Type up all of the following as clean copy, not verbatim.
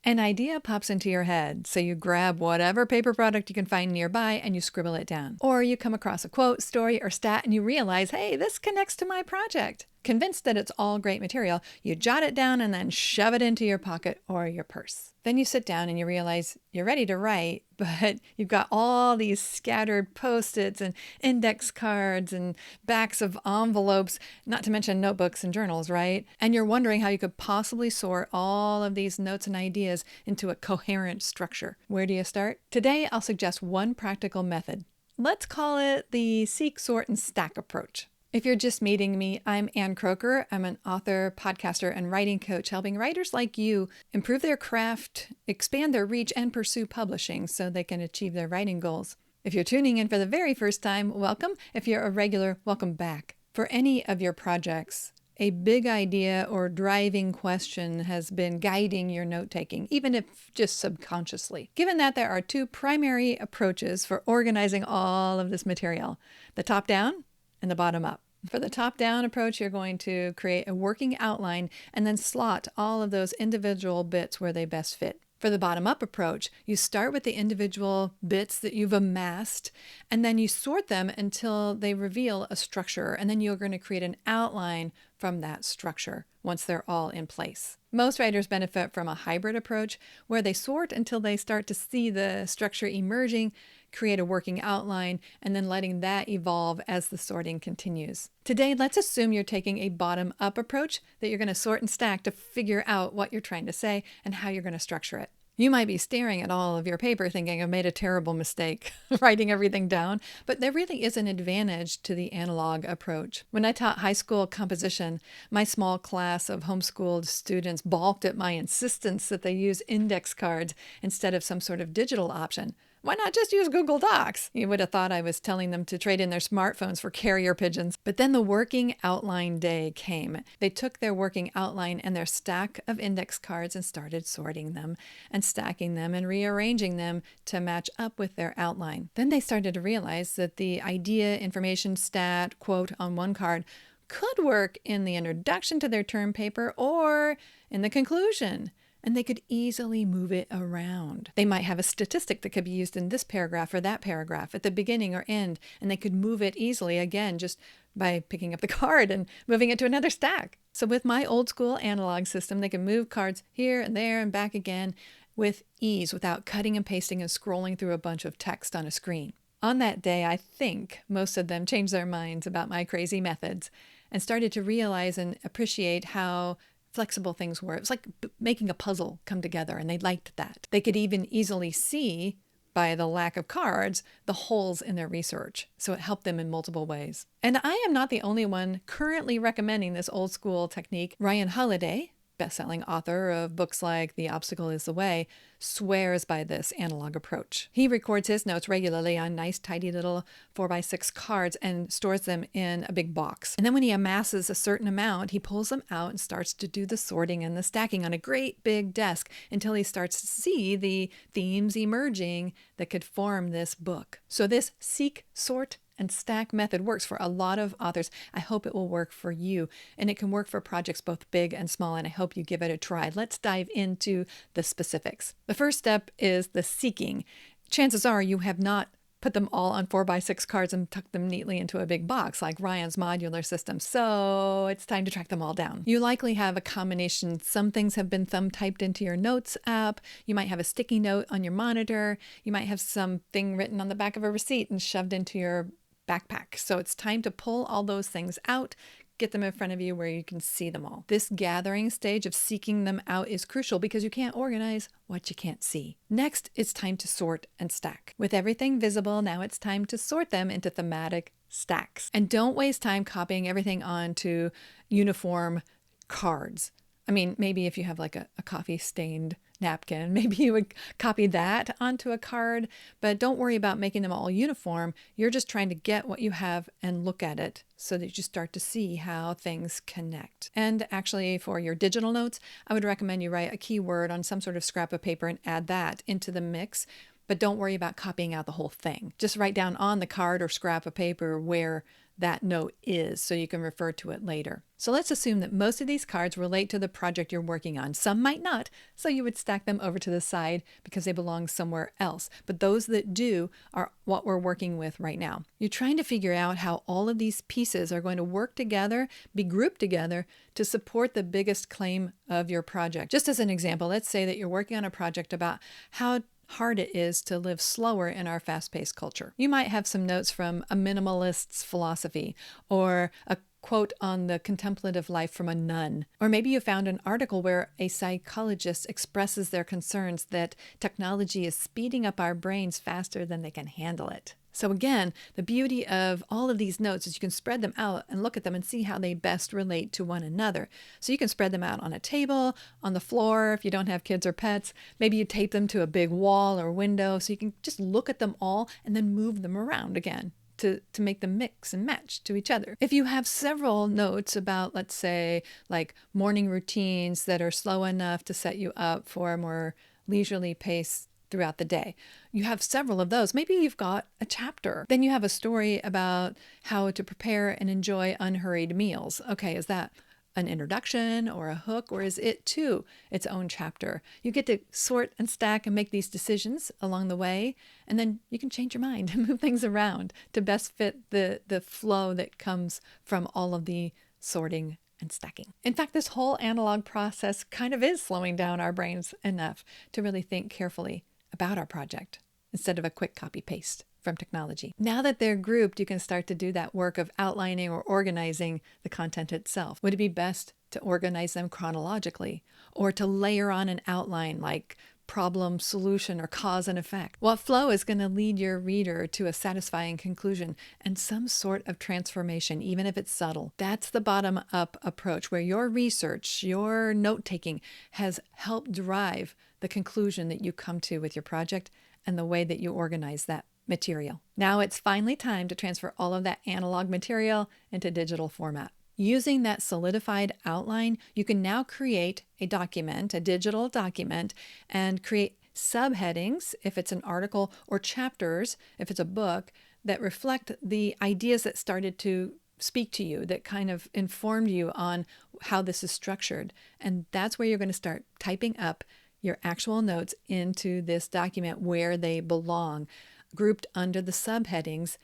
An idea pops into your head, so you grab whatever paper product you can find nearby and you scribble it down. Or you come across a quote, story, or stat and you realize, hey, this connects to my project. Convinced that it's all great material, you jot it down and then shove it into your pocket or your purse. Then you sit down and you realize you're ready to write, but you've got all these scattered Post-its and index cards and backs of envelopes, not to mention notebooks and journals, right? And you're wondering how you could possibly sort all of these notes and ideas into a coherent structure. Where do you start? Today, I'll suggest one practical method. Let's call it the seek, sort, and stack approach. If you're just meeting me, I'm Ann Croker. I'm an author, podcaster, and writing coach helping writers like you improve their craft, expand their reach, and pursue publishing so they can achieve their writing goals. If you're tuning in for the very first time, welcome. If you're a regular, welcome back. For any of your projects, a big idea or driving question has been guiding your note-taking, even if just subconsciously. Given that there are two primary approaches for organizing all of this material, the top-down and the bottom-up. For the top-down approach, you're going to create a working outline and then slot all of those individual bits where they best fit. For the bottom-up approach, you start with the individual bits that you've amassed, and then you sort them until they reveal a structure, and then you're going to create an outline from that structure once they're all in place. Most writers benefit from a hybrid approach where they sort until they start to see the structure emerging, create a working outline, and then letting that evolve as the sorting continues. Today, let's assume you're taking a bottom-up approach, that you're going to sort and stack to figure out what you're trying to say and how you're going to structure it. You might be staring at all of your paper thinking, I've made a terrible mistake writing everything down, but there really is an advantage to the analog approach. When I taught high school composition, my small class of homeschooled students balked at my insistence that they use index cards instead of some sort of digital option. Why not just use Google Docs? You would have thought I was telling them to trade in their smartphones for carrier pigeons. But then the working outline day came. They took their working outline and their stack of index cards and started sorting them and stacking them and rearranging them to match up with their outline. Then they started to realize that the idea, information, stat, quote on one card could work in the introduction to their term paper or in the conclusion. And they could easily move it around. They might have a statistic that could be used in this paragraph or that paragraph at the beginning or end, and they could move it easily, again, just by picking up the card and moving it to another stack. So with my old school analog system, they can move cards here and there and back again with ease without cutting and pasting and scrolling through a bunch of text on a screen. On that day, I think most of them changed their minds about my crazy methods and started to realize and appreciate how flexible things were. It was like making a puzzle come together, and they liked that. They could even easily see, by the lack of cards, the holes in their research. So it helped them in multiple ways. And I am not the only one currently recommending this old school technique. Ryan Holiday, best-selling author of books like The Obstacle is the Way, swears by this analog approach. He records his notes regularly on nice, tidy little 4x6 cards and stores them in a big box. And then when he amasses a certain amount, he pulls them out and starts to do the sorting and the stacking on a great big desk until he starts to see the themes emerging that could form this book. So this seek, sort, and stack method works for a lot of authors. I hope it will work for you, and it can work for projects both big and small, and I hope you give it a try. Let's dive into the specifics. The first step is the seeking. Chances are you have not put them all on 4x6 cards and tuck them neatly into a big box like Ryan's modular system. So it's time to track them all down. You likely have a combination. Some things have been thumb typed into your notes app. You might have a sticky note on your monitor. You might have something written on the back of a receipt and shoved into your backpack. So it's time to pull all those things out, get them in front of you where you can see them all. This gathering stage of seeking them out is crucial because you can't organize what you can't see. Next, it's time to sort and stack. With everything visible, now it's time to sort them into thematic stacks. And don't waste time copying everything onto uniform cards. I mean, maybe if you have like a coffee-stained napkin, maybe you would copy that onto a card, but don't worry about making them all uniform. You're just trying to get what you have and look at it so that you start to see how things connect. And actually, for your digital notes, I would recommend you write a keyword on some sort of scrap of paper and add that into the mix. But don't worry about copying out the whole thing. Just write down on the card or scrap of paper where that note is so you can refer to it later. So let's assume that most of these cards relate to the project you're working on. Some might not, so you would stack them over to the side because they belong somewhere else. But those that do are what we're working with right now. You're trying to figure out how all of these pieces are going to work together, be grouped together to support the biggest claim of your project. Just as an example, let's say that you're working on a project about how hard it is to live slower in our fast-paced culture. You might have some notes from a minimalist's philosophy or a quote on the contemplative life from a nun. Or maybe you found an article where a psychologist expresses their concerns that technology is speeding up our brains faster than they can handle it. So again, the beauty of all of these notes is you can spread them out and look at them and see how they best relate to one another. So you can spread them out on a table, on the floor if you don't have kids or pets. Maybe you tape them to a big wall or window so you can just look at them all and then move them around again to make them mix and match to each other. If you have several notes about, let's say, like morning routines that are slow enough to set you up for a more leisurely pace throughout the day. You have several of those. Maybe you've got a chapter. Then you have a story about how to prepare and enjoy unhurried meals. Okay, is that an introduction or a hook, or is it too its own chapter? You get to sort and stack and make these decisions along the way, and then you can change your mind and move things around to best fit the flow that comes from all of the sorting and stacking. In fact, this whole analog process kind of is slowing down our brains enough to really think carefully about our project instead of a quick copy paste from technology. Now that they're grouped, you can start to do that work of outlining or organizing the content itself. Would it be best to organize them chronologically or to layer on an outline like problem, solution, or cause and effect? What flow is going to lead your reader to a satisfying conclusion and some sort of transformation, even if it's subtle? That's the bottom-up approach where your research, your note-taking has helped drive the conclusion that you come to with your project and the way that you organize that material. Now it's finally time to transfer all of that analog material into digital format. Using that solidified outline, you can now create a document, a digital document, and create subheadings if it's an article or chapters if it's a book that reflect the ideas that started to speak to you, that kind of informed you on how this is structured. And that's where you're going to start typing up your actual notes into this document where they belong, grouped under the subheadings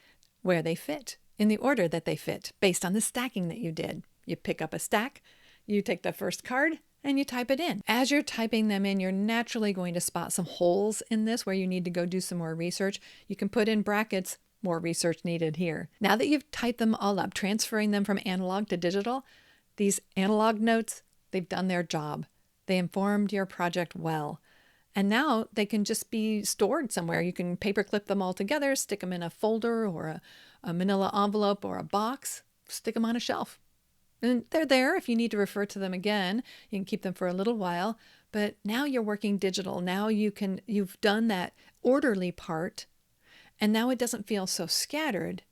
where they fit, in the order that they fit, based on the stacking that you did. You pick up a stack, you take the first card, and you type it in. As you're typing them in, you're naturally going to spot some holes in this where you need to go do some more research. You can put in brackets, more research needed here. Now that you've typed them all up, transferring them from analog to digital, these analog notes, they've done their job. They informed your project well. And now they can just be stored somewhere. You can paperclip them all together, stick them in a folder or a manila envelope or a box, stick them on a shelf. And they're there if you need to refer to them again. You can keep them for a little while, but now you're working digital. Now you've done that orderly part, and now it doesn't feel so scattered,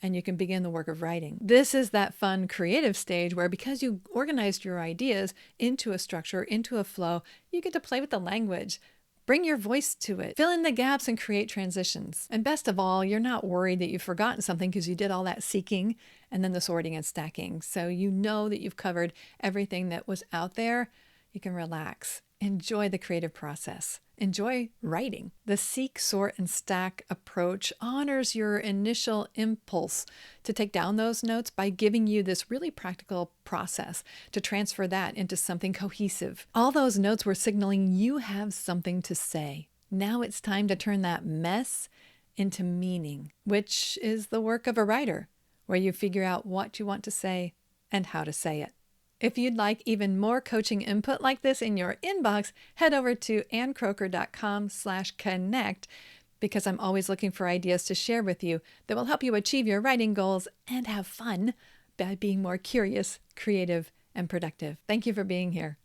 and you can begin the work of writing. This is that fun creative stage where, because you organized your ideas into a structure, into a flow, you get to play with the language. Bring your voice to it. Fill in the gaps and create transitions. And best of all, you're not worried that you've forgotten something because you did all that seeking and then the sorting and stacking. So you know that you've covered everything that was out there. You can relax. Enjoy the creative process. Enjoy writing. The seek, sort, and stack approach honors your initial impulse to take down those notes by giving you this really practical process to transfer that into something cohesive. All those notes were signaling you have something to say. Now it's time to turn that mess into meaning, which is the work of a writer, where you figure out what you want to say and how to say it. If you'd like even more coaching input like this in your inbox, head over to anncroker.com/connect, because I'm always looking for ideas to share with you that will help you achieve your writing goals and have fun by being more curious, creative, and productive. Thank you for being here.